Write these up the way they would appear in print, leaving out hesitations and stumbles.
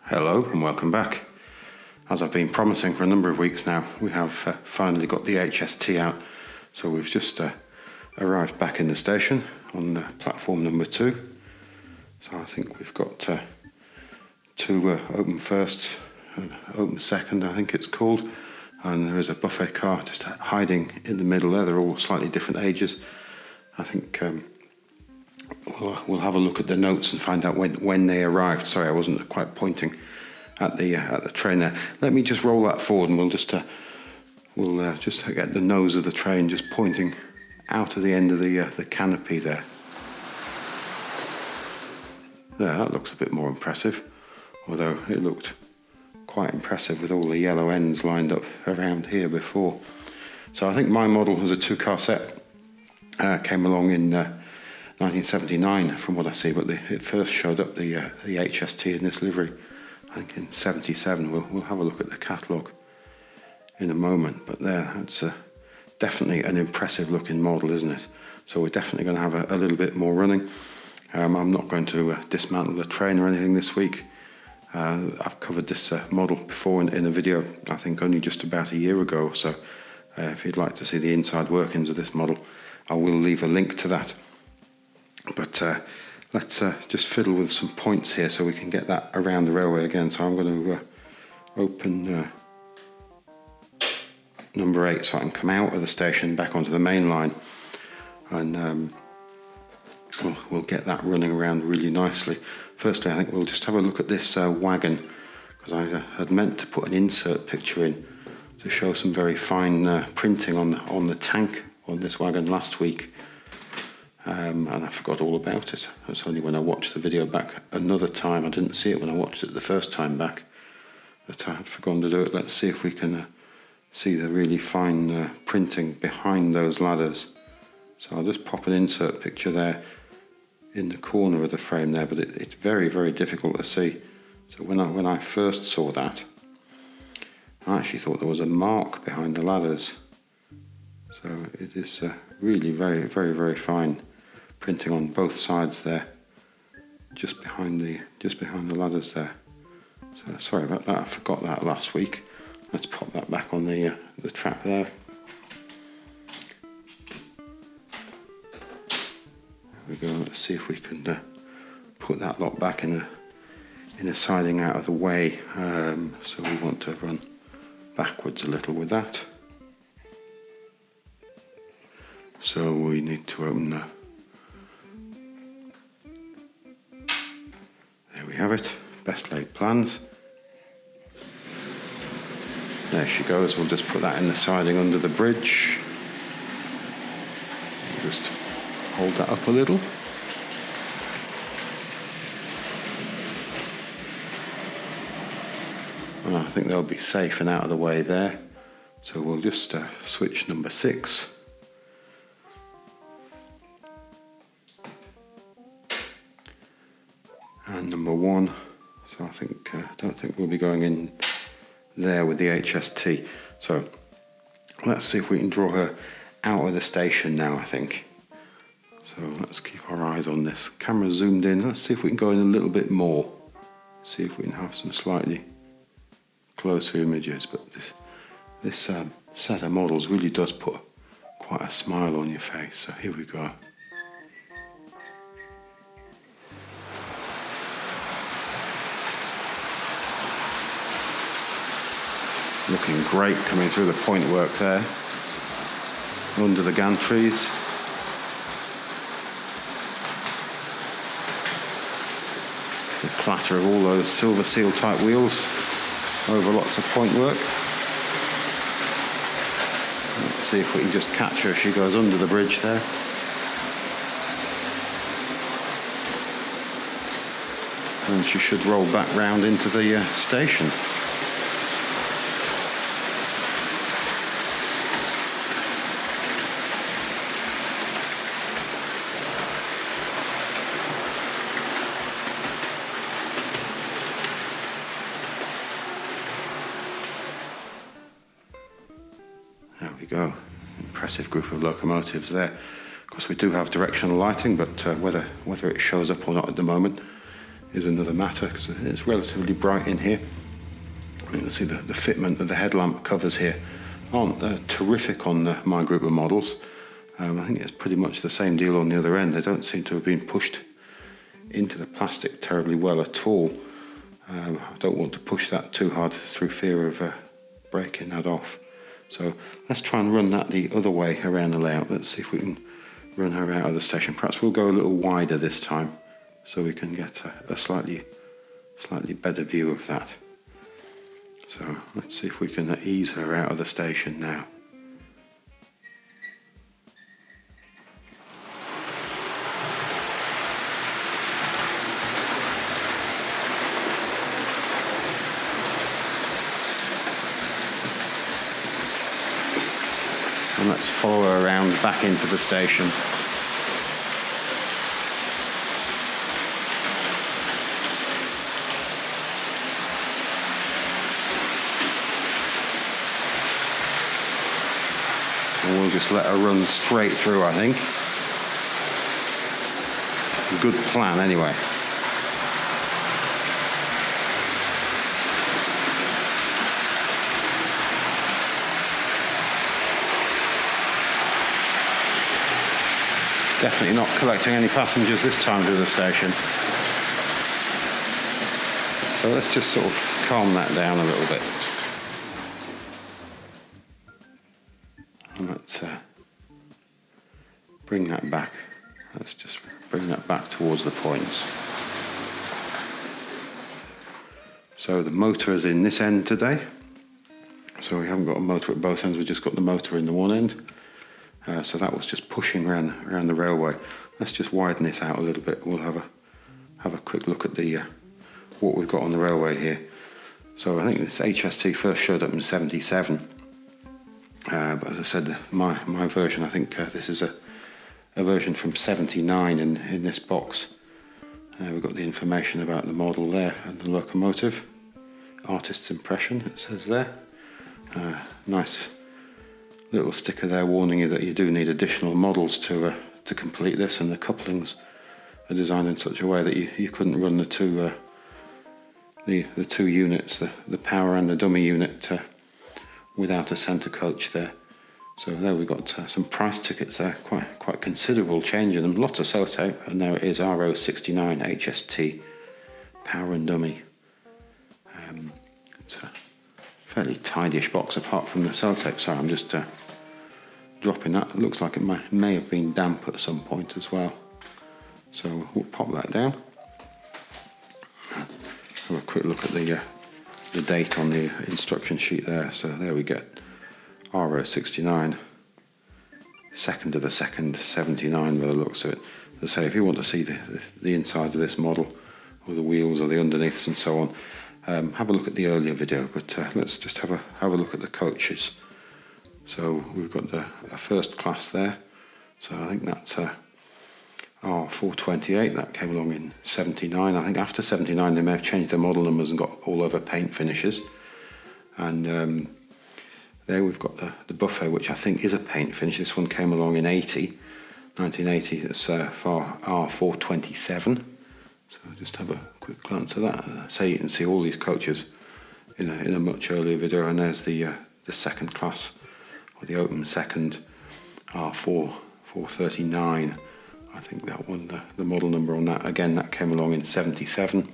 Hello and welcome back. As I've been promising for a number of weeks now, we have finally got the HST out. So we've just arrived back in the station on platform number 2. So I think we've got two open first and open second, I think it's called. And there is a buffet car just hiding in the middle there. They're all slightly different ages. I think we'll have a look at the notes and find out when they arrived. Sorry, I wasn't quite pointing at the train there. Let me just roll that forward, and we'll just get the nose of the train just pointing out of the end of the canopy there. There, that looks a bit more impressive, although it looked quite impressive with all the yellow ends lined up around here before. So I think my model was a 2-car set. Came along in 1979 from what I see, but it first showed up the HST in this livery, I think in 77. We'll have a look at the catalogue in a moment, but that's definitely an impressive looking model, isn't it? So we're definitely going to have a little bit more running. I'm not going to dismantle the train or anything this week. I've covered this model before in a video, I think only just about a year ago, so if you'd like to see the inside workings of this model, I will leave a link to that. But let's just fiddle with some points here so we can get that around the railway again. So I'm going to open number 8 so I can come out of the station back onto the main line, and we'll get that running around really nicely. Firstly, I think we'll just have a look at this wagon, because I had meant to put an insert picture in to show some very fine printing on the tank on this wagon last week. And I forgot all about it. It's only when I watched the video back another time, I didn't see it when I watched it the first time back, that I had forgotten to do it. Let's see if we can see the really fine printing behind those ladders. So I'll just pop an insert picture there in the corner of the frame there, but it's very, very difficult to see. So when I first saw that, I actually thought there was a mark behind the ladders. So it is really very, very, very fine printing on both sides there, just behind the ladders there. So sorry about that, I forgot that last week. Let's pop that back on the track there. There we go. Let's see if we can put that lot back in a siding out of the way. So we want to run backwards a little with that. So we need to open there we have it, best laid plans. There she goes. We'll just put that in the siding under the bridge. We'll just hold that up a little. And I think they'll be safe and out of the way there. So we'll just switch number 6. And number 1, so I don't think we'll be going in there with the HST. So let's see if we can draw her out of the station now, I think. So let's keep our eyes on this. Camera zoomed in. Let's see if we can go in a little bit more. See if we can have some slightly closer images. But this set of models really does put quite a smile on your face. So here we go. Looking great coming through the point work there, under the gantries. The clatter of all those silver seal type wheels over lots of point work. Let's see if we can just catch her as she goes under the bridge there. And she should roll back round into the station. There we go, impressive group of locomotives there. Of course we do have directional lighting, but whether it shows up or not at the moment is another matter, because it's relatively bright in here. You can see the fitment of the headlamp covers here aren't terrific on my group of models. I think it's pretty much the same deal on the other end. They don't seem to have been pushed into the plastic terribly well at all. I don't want to push that too hard through fear of breaking that off. So let's try and run that the other way around the layout. Let's see if we can run her out of the station. Perhaps we'll go a little wider this time so we can get a slightly better view of that. So let's see if we can ease her out of the station now. And let's follow her around back into the station. And we'll just let her run straight through, I think. Good plan, anyway. Definitely not collecting any passengers this time to the station. So let's just sort of calm that down a little bit. And let's bring that back. Let's just bring that back towards the points. So the motor is in this end today. So we haven't got a motor at both ends, we've just got the motor in the one end. So that was just pushing around the railway. Let's just widen this out a little bit. We'll have a quick look at the what we've got on the railway here. So I think this HST first showed up in '77. But as I said, my version, I think this is a version from '79 in this box. We've got the information about the model there and the locomotive. Artist's impression, it says there. Nice little sticker there warning you that you do need additional models to complete this, and the couplings are designed in such a way that you couldn't run the two units, the power and the dummy unit, without a centre coach there. So there we've got some price tickets there, quite considerable change in them, lots of sellotape, and there it is, R.069 HST, power and dummy. It's a fairly tidyish box apart from the sellotape. Sorry, I'm just dropping that. It looks like it may have been damp at some point as well. So we'll pop that down. Have a quick look at the date on the instruction sheet there. So there we get R.069, 2nd of the 2nd, 79 by the looks of it. As I say, if you want to see the inside of this model, or the wheels or the underneaths and so on, have a look at the earlier video, but let's just have a look at the coaches. So we've got a first class there, so I think that's R428, that came along in '79. I think after '79 they may have changed their model numbers and got all over paint finishes. And there we've got the buffet, which I think is a paint finish. This one came along in 1980, it's for R427. So just have a quick glance at that. So you can see all these coaches in a much earlier video, and there's the second class, or the open second, R439. I think that one, the model number on that, again, that came along in '77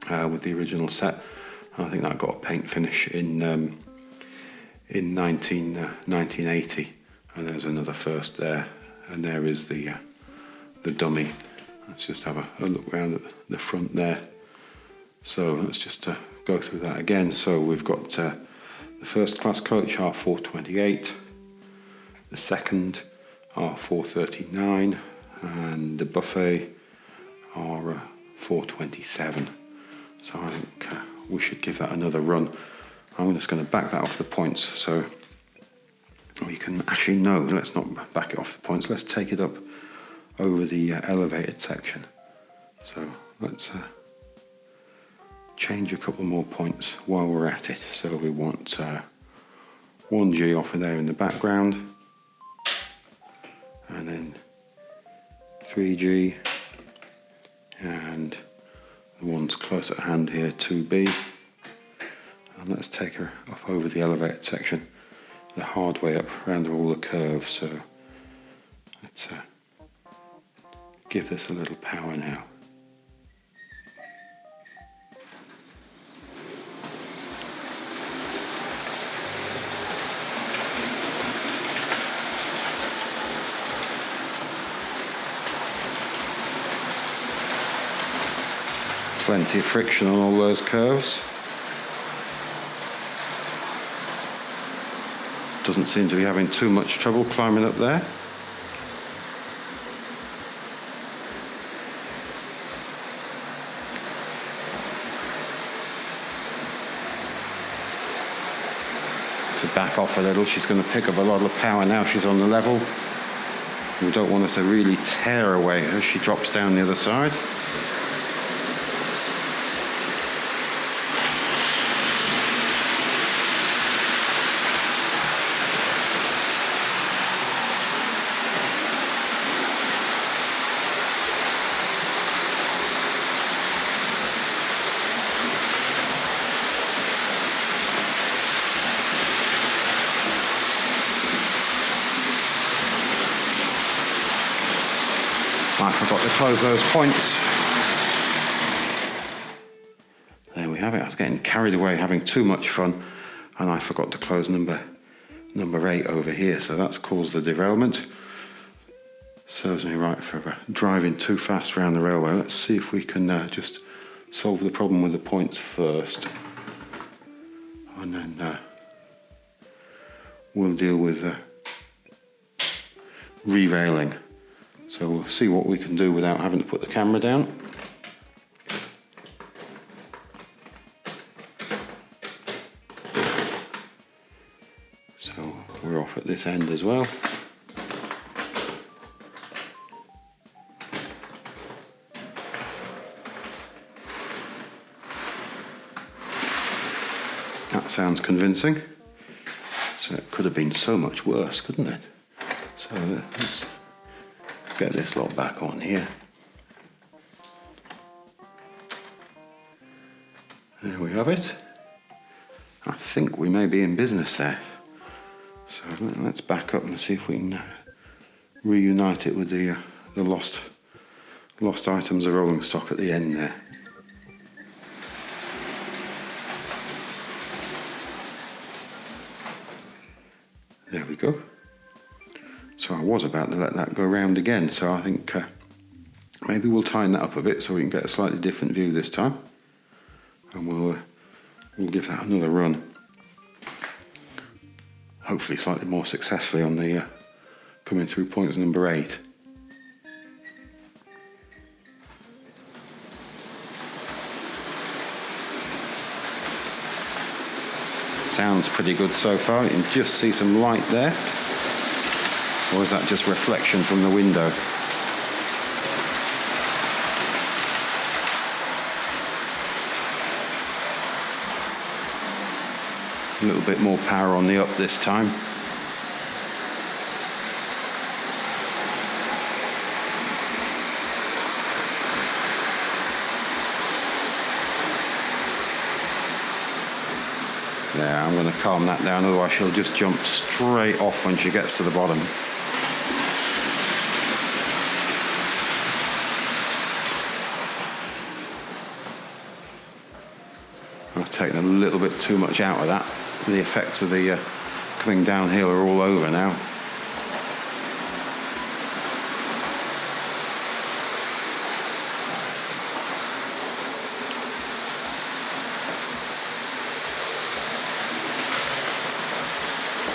with the original set. And I think that got a paint finish in 1980. And there's another first there, and there is the dummy. Let's just have a look around at the front there. So let's just go through that again. So we've got the first class coach, R428, the second, R439, and the buffet, R427. So I think we should give that another run. I'm just going to back that off the points so we can actually, no, let's not back it off the points. Let's take it up over the elevated section. So let's change a couple more points while we're at it. So we want 1G off of there in the background, and then 3G and The one's close at hand here, 2B. And let's take her up over the elevated section, the hard way up around all the curves. So let's give this a little power now. Plenty of friction on all those curves. Doesn't seem to be having too much trouble climbing up there. To back off a little, she's going to pick up a lot of power now she's on the level. We don't want her to really tear away as she drops down the other side. I forgot to close those points. There we have it. I was getting carried away having too much fun, and I forgot to close number 8 over here, so that's caused the derailment. Serves me right for driving too fast around the railway. Let's see if we can just solve the problem with the points first, and then we'll deal with re-railing. So we'll see what we can do without having to put the camera down. So we're off at this end as well. That sounds convincing. So it could have been so much worse, couldn't it? So let's get this lot back on here. There we have it. I think we may be in business there. So let's back up and see if we can reunite it with the lost items of rolling stock at the end there. There we go. So I was about to let that go round again, so I think maybe we'll tighten that up a bit so we can get a slightly different view this time, and we'll give that another run. Hopefully slightly more successfully on the coming through points number 8. Sounds pretty good so far. You can just see some light there. Or is that just reflection from the window? A little bit more power on the up this time. There, I'm going to calm that down, otherwise she'll just jump straight off when she gets to the bottom. I've taken a little bit too much out of that. The effects of the coming downhill are all over now.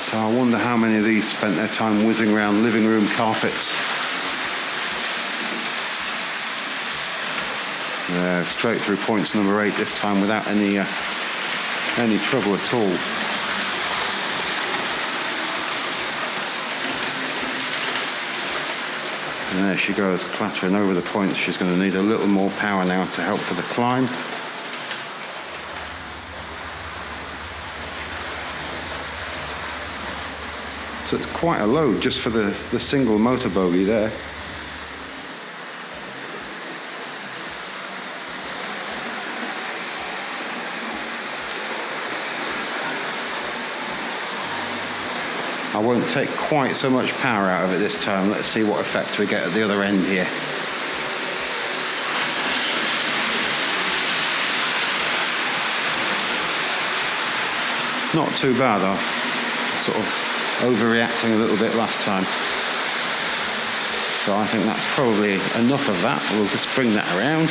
So I wonder how many of these spent their time whizzing around living room carpets. Straight through points number 8 this time without any trouble at all. And there she goes, clattering over the points. She's going to need a little more power now to help for the climb. So it's quite a load just for the single motor bogie there. I won't take quite so much power out of it this time. Let's see what effect we get at the other end here. Not too bad. I was sort of overreacting a little bit last time. So I think that's probably enough of that. We'll just bring that around.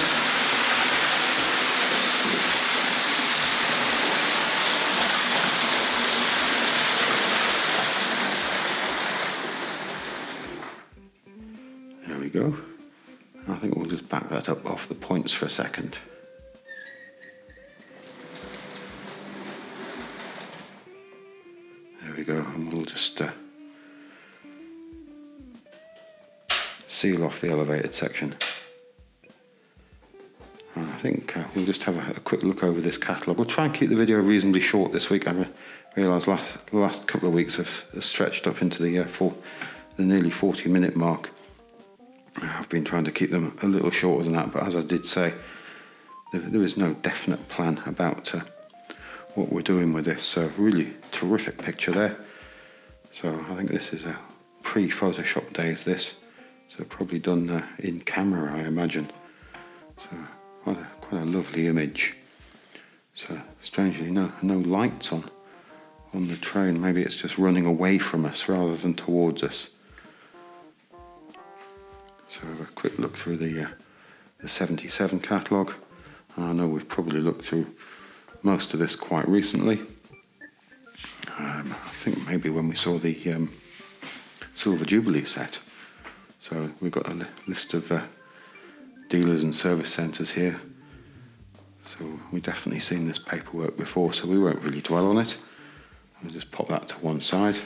There we go. I think we'll just back that up off the points for a second. There we go, and we'll just seal off the elevated section. And I think we'll just have a quick look over this catalogue. We'll try and keep the video reasonably short this week. I realise the last couple of weeks have stretched up into the nearly 40-minute mark. I've been trying to keep them a little shorter than that, but as I did say, there is no definite plan about what we're doing with this. So really terrific picture there. So I think this is a pre-Photoshop days, this. So probably done in camera, I imagine. So quite a lovely image. So strangely, no lights on the train. Maybe it's just running away from us rather than towards us. So have a quick look through the 77 catalogue. I know we've probably looked through most of this quite recently. I think maybe when we saw the Silver Jubilee set. So we've got a list of dealers and service centres here. So we've definitely seen this paperwork before, so we won't really dwell on it. We'll just pop that to one side.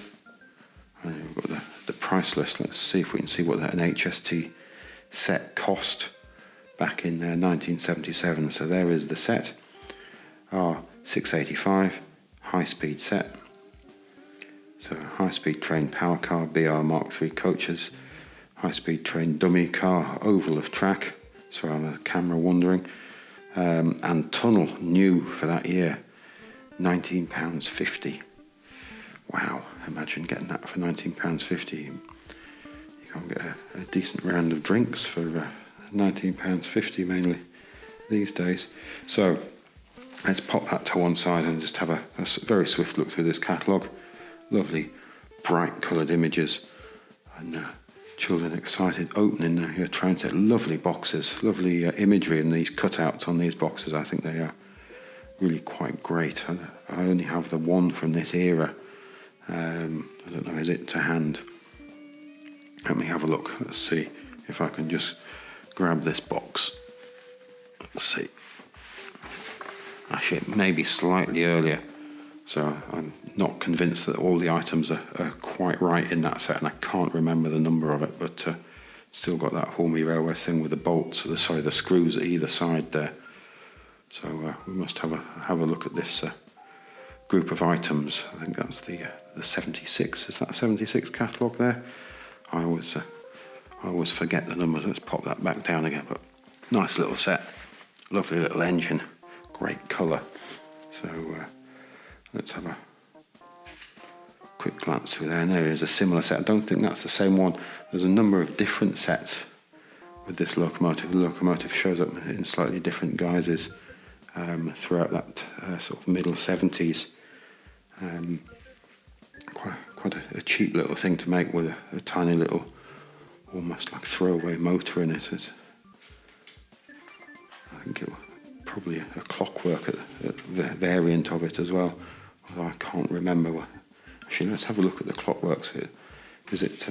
And we've got the price list. Let's see if we can see what an HST set cost back in 1977. So there is the set. R.685 high-speed set. So high-speed train power car, BR Mark III coaches, high-speed train dummy car, oval of track. Sorry, I'm the camera wandering. And tunnel new for that year, £19.50. Wow, imagine getting that for £19.50. You can't get a decent round of drinks for £19.50 mainly these days. So let's pop that to one side and just have a very swift look through this catalogue. Lovely bright coloured images and children excited opening your train set. Lovely boxes, lovely imagery in these cutouts on these boxes. I think they are really quite great. I only have the one from this era. I don't know, is it to hand? Let me have a look. Let's see if I can just grab this box. Let's see. Actually, it may be slightly earlier, so I'm not convinced that all the items are quite right in that set, and I can't remember the number of it, but still got that Hornby Railways thing with the bolts, the screws at either side there. So we must have a look at this group of items. I think that's the 76. Is that 76 catalogue there? I always forget the numbers. Let's pop that back down again. But nice little set, lovely little engine, great colour. So let's have a quick glance through there. And there is a similar set. I don't think that's the same one. There's a number of different sets with this locomotive. The locomotive shows up in slightly different guises throughout that sort of middle 70s. Quite a cheap little thing to make with a tiny little, almost like throwaway motor in it. I think it was probably a clockwork variant of it as well, although I can't remember. Actually, let's have a look at the clockworks here. Is it?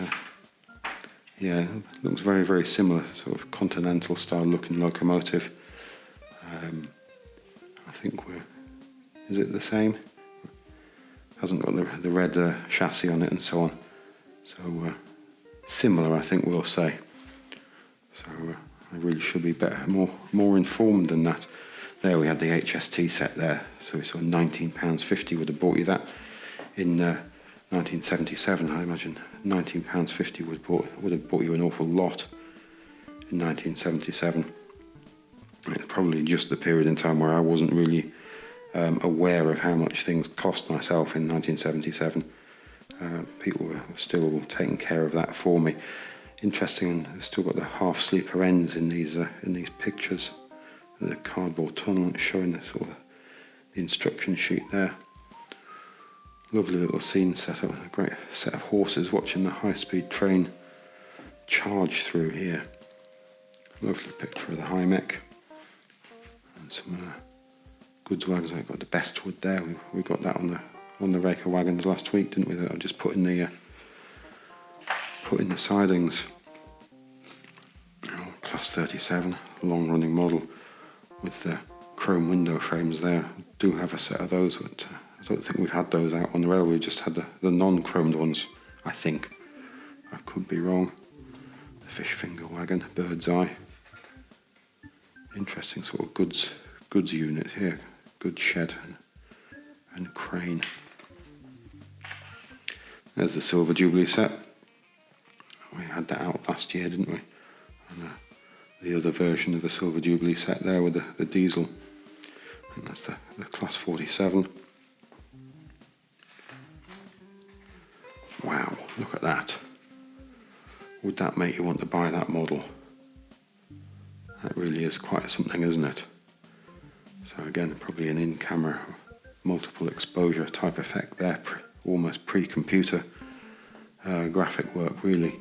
Yeah, it looks very, very similar, sort of continental style looking locomotive. I think is it the same? Hasn't got the red chassis on it and so on. So similar, I think we'll say. So I really should be better, more informed than that. There we had the HST set there. So we saw £19.50 would have bought you that in 1977. I imagine £19.50 would have bought you an awful lot in 1977. It's probably just the period in time where I wasn't really aware of how much things cost myself in 1977. People were still taking care of that for me. Interesting, and still got the half sleeper ends in these pictures. The cardboard tunnel showing the sort of the instruction sheet there. Lovely little scene set up. A great set of horses watching the high-speed train charge through here. Lovely picture of the high mech and some goods wagons. I've got the best wood there. We got that on the Raker wagons last week, didn't we? That I just put in the sidings. Oh, Class 37, long running model with the chrome window frames there. I do have a set of those, but I don't think we've had those out on the railway. We just had the non-chromed ones, I think. I could be wrong. The fish finger wagon, bird's eye. Interesting sort of goods unit here. Goods shed and crane. There's the Silver Jubilee set. We had that out last year, didn't we? And the other version of the Silver Jubilee set there with the diesel. And that's the Class 47. Wow, look at that. Would that make you want to buy that model? That really is quite something, isn't it? So again, probably an in-camera multiple exposure type effect there, almost pre-computer graphic work really.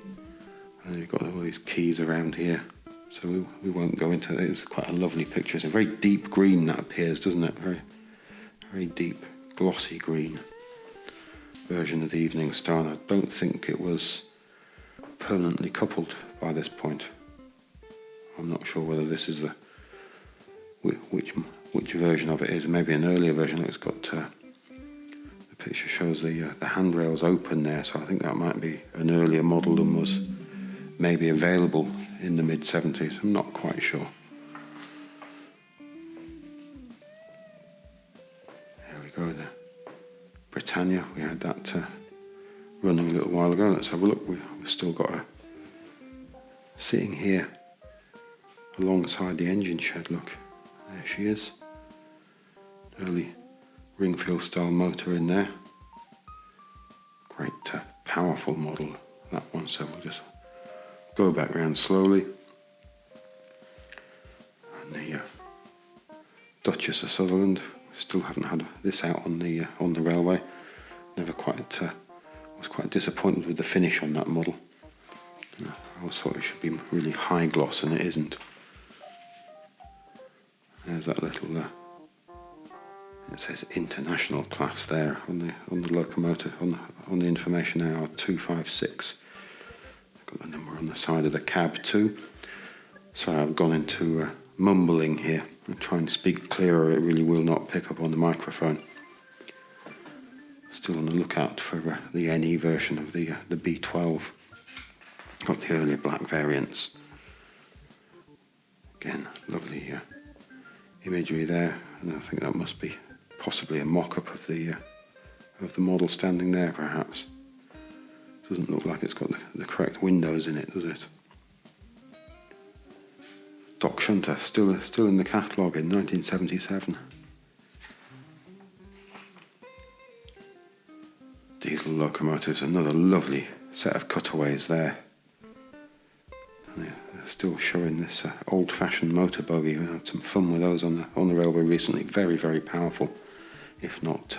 And you've got all these keys around here, so we won't go into it. It's quite a lovely picture. It's a very deep green that appears, doesn't it? Very, very deep, glossy green version of the Evening Star. And I don't think it was permanently coupled by this point. I'm not sure whether this is which version of it is. Maybe an earlier version. It's got the picture shows the handrails open there, so I think that might be an earlier model and was maybe available in the mid-70s. I'm not quite sure. There we go there. Britannia, we had that running a little while ago. Let's have a look. We've still got her sitting here alongside the engine shed. Look, there she is. Early Ringfield style motor in there. Great powerful model, that one. So we'll just go back round slowly. And the Duchess of Sutherland. We still haven't had this out on the railway. Never quite. Was quite disappointed with the finish on that model. I always thought it should be really high gloss, and it isn't. There's that little. It says international class there on the locomotive on the information there. R.256. I've got the number on the side of the cab too. So I've gone into mumbling here and trying to speak clearer. It really will not pick up on the microphone. Still on the lookout for the NE version of the B12. Got the earlier black variants. Again, lovely imagery there, and I think that must be possibly a mock-up of the model standing there, perhaps. Doesn't look like it's got the correct windows in it, does it? Doc Shunter, still in the catalogue in 1977. Diesel Locomotives, another lovely set of cutaways there. And they're still showing this old-fashioned motor bogey. We had some fun with those on the railway recently. Very, very powerful, if not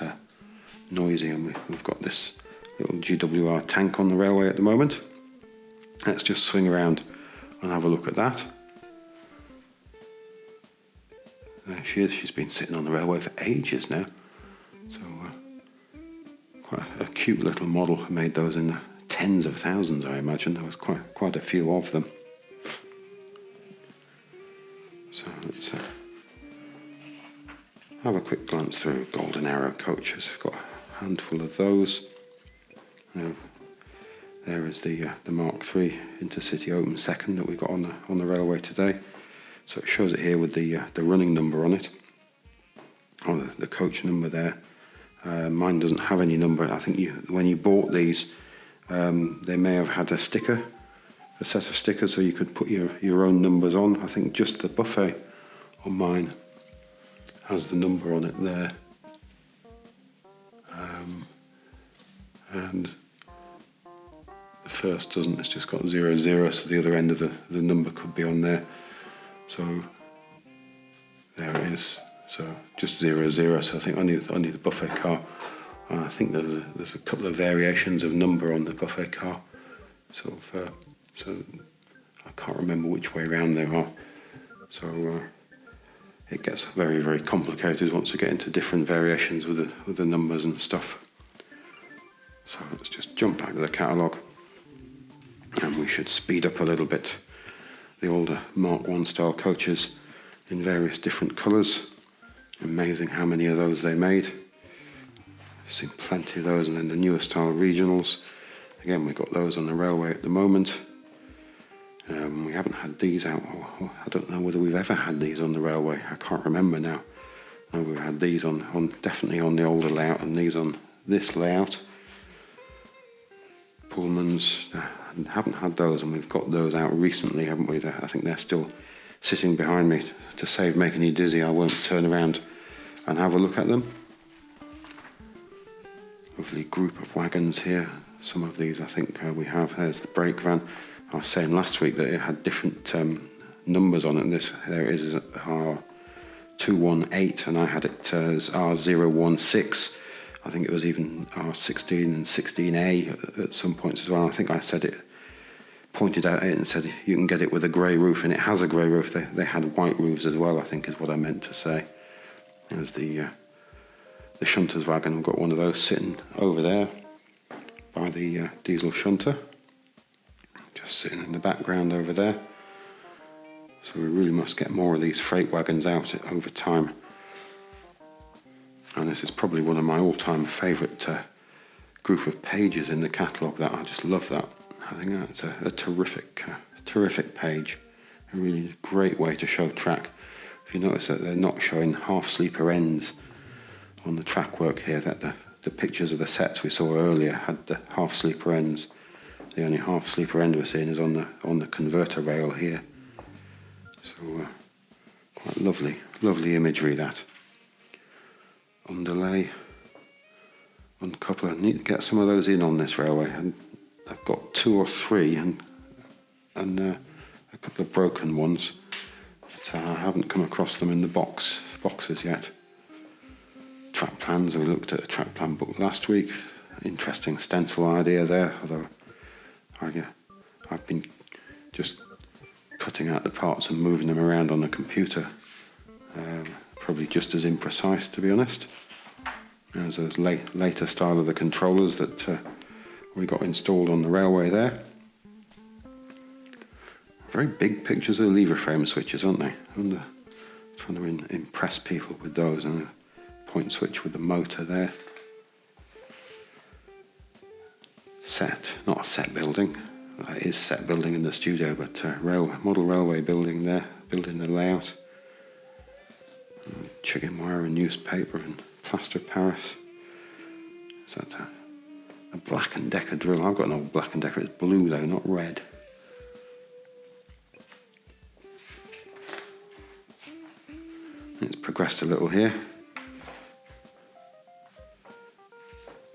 noisy. And we've got this little GWR tank on the railway at the moment. Let's just swing around and have a look at that. There she is. She's been sitting on the railway for ages now. So quite a cute little model. I made those in the tens of thousands, I imagine. There was quite a few of them. So let's have a quick glance through. Golden Arrow coaches. Got a handful of those. There is the Mark III InterCity Open Second that we got on the railway today. So it shows it here with the running number on it, or the coach number there. Mine doesn't have any number. I think when you bought these, they may have had a set of stickers, so you could put your own numbers on. I think just the buffet on mine has the number on it there. And The first doesn't, it's just got 00, so the other end of the number could be on there. So there it is. So just 00. So I think only the buffet car. I think there's a couple of variations of number on the buffet car. So I can't remember which way around they are. So it gets very, very complicated once we get into different variations with the numbers and stuff. So let's just jump back to the catalogue, and we should speed up a little bit. The older Mark I style coaches in various different colours. Amazing how many of those they made. I've seen plenty of those, and then the newer style regionals. Again, we've got those on the railway at the moment. We haven't had these out. I don't know whether we've ever had these on the railway. I can't remember now. No, we've had these on definitely on the older layout, and these on this layout. Pullmans, haven't had those, and we've got those out recently, haven't we? I think they're still sitting behind me. To save making you dizzy, I won't turn around and have a look at them. Lovely group of wagons here. Some of these I think we have. There's the brake van. I was saying last week that it had different numbers on it. There it is R218, and I had it as R016. I think it was even R16 and 16A at some points as well. I think I said it, pointed out it and said you can get it with a grey roof, and it has a grey roof. They had white roofs as well, I think is what I meant to say. There's the Shunters Wagon. I've got one of those sitting over there by the diesel shunter. Just sitting in the background over there. So we really must get more of these freight wagons out over time. And this is probably one of my all-time favourite group of pages in the catalogue. That I just love that. I think that's a terrific page. A really great way to show track. If you notice that they're not showing half sleeper ends on the track work here, that the pictures of the sets we saw earlier had the half sleeper ends. The only half sleeper end we're seeing is on the converter rail here. So quite lovely imagery that. Underlay, uncoupler. I need to get some of those in on this railway, and I've got 2 or 3 and a couple of broken ones, but I haven't come across them in the boxes yet. Track plans. We looked at a track plan book last week. Interesting stencil idea there, although I've been just cutting out the parts and moving them around on the computer. Probably just as imprecise, to be honest. There's those later style of the controllers that we got installed on the railway there. Very big pictures of lever frame switches, aren't they? I'm trying to impress people with those, and a point switch with the motor there. Set, not a set building. It is set building in the studio, but model railway building there, building the layout. Chicken wire and newspaper and plaster of Paris. Is that a Black & Decker drill? I've got an old Black & Decker. It's blue though, not red. It's progressed a little here.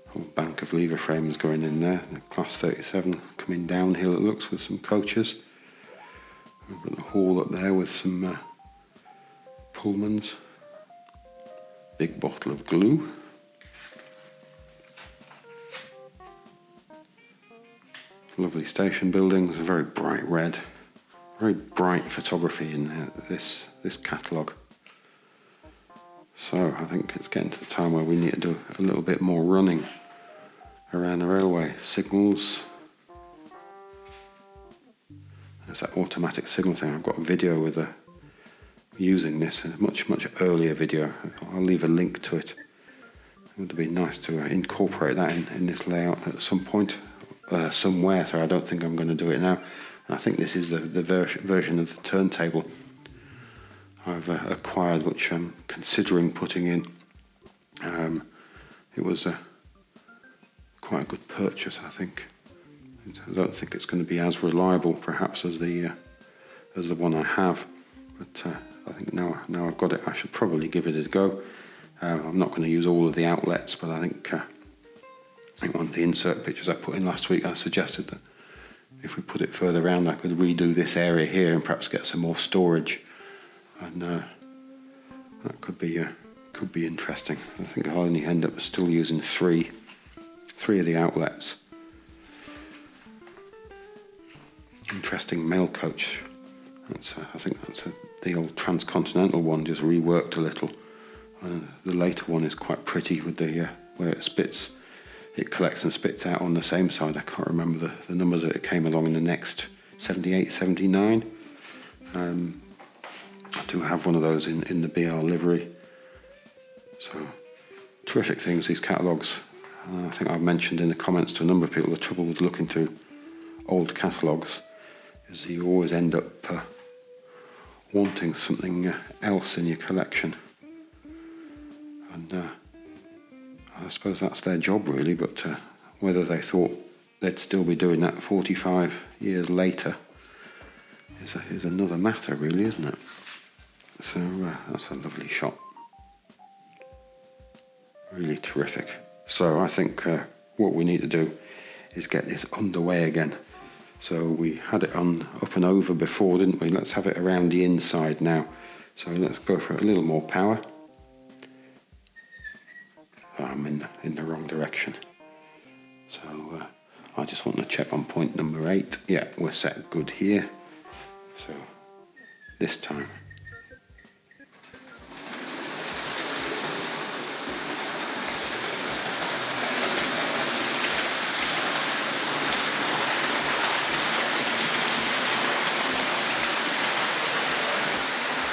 Whole bank of lever frames going in there. The Class 37 coming downhill, it looks, with some coaches. We've got the hall up there with some Pullmans. Big bottle of glue. Lovely station buildings, a very bright red. Very bright photography in this catalogue. So I think it's getting to the time where we need to do a little bit more running around the railway. Signals. There's that automatic signal thing. I've got a video with using this, a much earlier video. I'll leave a link to it. It would be nice to incorporate that in this layout at some point, somewhere. So I don't think I'm going to do it now. I think this is the version of the turntable I've acquired, which I'm considering putting in. It was quite a good purchase, I think. I don't think it's going to be as reliable, perhaps, as the one I have, but I think now I've got it, I should probably give it a go. I'm not going to use all of the outlets, but I think one of the insert pictures I put in last week, I suggested that if we put it further around, I could redo this area here and perhaps get some more storage, and that could be interesting. I think I'll only end up still using three of the outlets. Interesting mail coach. I think that's the old transcontinental one, just reworked a little. The later one is quite pretty with the where it collects and spits out on the same side. I can't remember the numbers that it came along in the next 78, 79. I do have one of those in the BR livery. So terrific things, these catalogues. I think I've mentioned in the comments to a number of people the trouble with looking through old catalogues is you always end up wanting something else in your collection. And I suppose that's their job really, but whether they thought they'd still be doing that 45 years later is another matter really, isn't it? So that's a lovely shot. Really terrific. So I think what we need to do is get this underway again. So we had it on up and over before, didn't we? Let's have it around the inside now. So let's go for a little more power. I'm in the wrong direction. So I just want to check on point number 8. Yeah, we're set good here. So this time.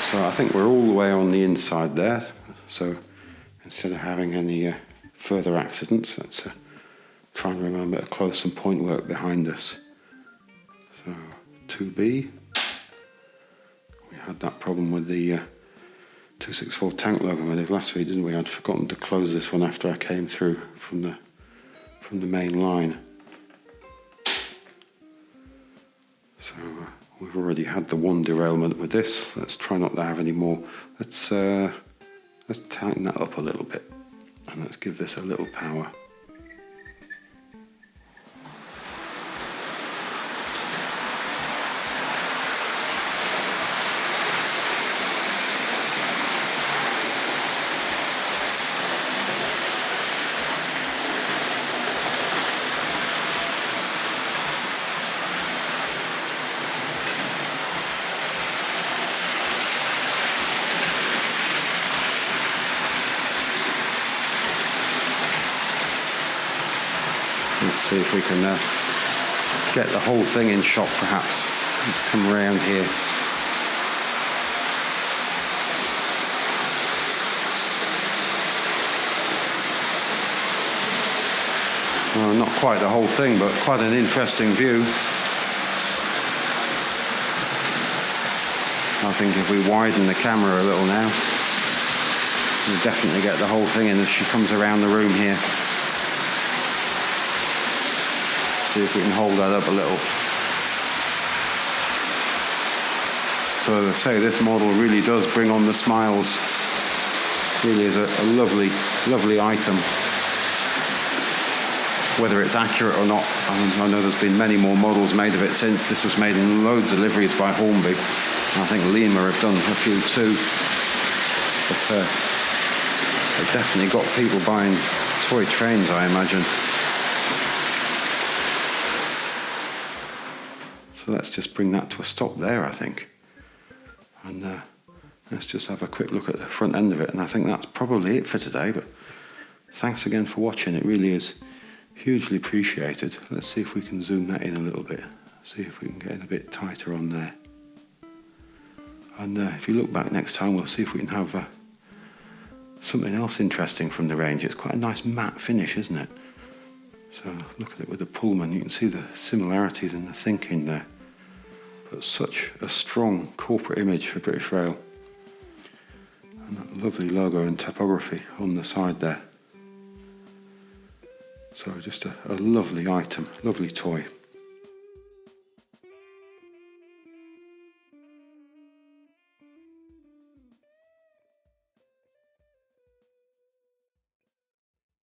So I think we're all the way on the inside there. So instead of having any further accidents, let's try and remember to close some point work behind us. So 2B. We had that problem with the 264 tank locomotive last week, didn't we? I'd forgotten to close this one after I came through from the main line. So we've already had the one derailment with this. Let's try not to have any more. Let's tighten that up a little bit, and let's give this a little power. Let's see if we can get the whole thing in shot perhaps. Let's come around here. Well, not quite the whole thing, but quite an interesting view. I think if we widen the camera a little now, we'll definitely get the whole thing in as she comes around the room here. See if we can hold that up a little. So as I say, this model really does bring on the smiles. Really is a lovely, lovely item. Whether it's accurate or not, I know there's been many more models made of it since. This was made in loads of liveries by Hornby. I think Lima have done a few too. But it definitely got people buying toy trains, I imagine. So let's just bring that to a stop there, I think. And let's just have a quick look at the front end of it. And I think that's probably it for today. But thanks again for watching. It really is hugely appreciated. Let's see if we can zoom that in a little bit. See if we can get it a bit tighter on there. And if you look back next time, we'll see if we can have something else interesting from the range. It's quite a nice matte finish, isn't it? So look at it with the Pullman. You can see the similarities in the thinking there. But such a strong corporate image for British Rail. And that lovely logo and typography on the side there. So just a lovely item, lovely toy.